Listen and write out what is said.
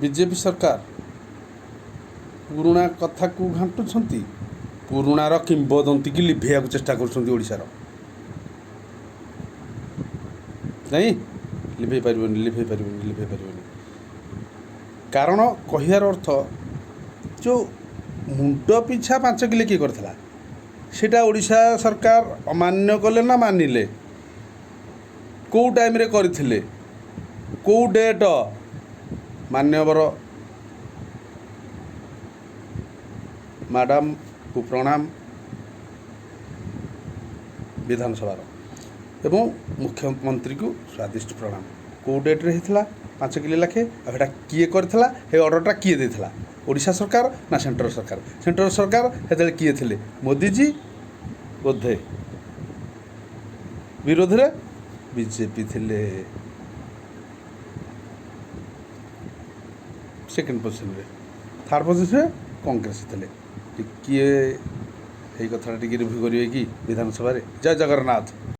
BJP सरकार पुराणा कथा को घाटुंट पुराणार किंबदंती की लिभेया चेष्टा कर नहीं लिभे पार कारण कहियार अर्थ जो मुंड पिछा 5 किलो किए करथिला सेटा ओडिशा सरकार अमान्य कले ना मानिले कौ टाइम रे करथिले कौ डेट मान्यवर मैडम को प्रणाम विधानसभा एवं मुख्यमंत्री को स्वादिष्ट प्रणाम कौ डेट रे हितला 5 किलो लाखे आटा किए करथिला हे ऑर्डरटा किए देथिला ओडिशा सरकार ना सेंट्रल सरकार हेतले किए थिले मोदी जी बोधे विरोध रे बीजेपी थिले सेकेंड पोजिशन रे थर्ड पोजिशन रे कांग्रेस थिले किए कथा रिव्यू करेंगे कि विधानसभा जय जगन्नाथ।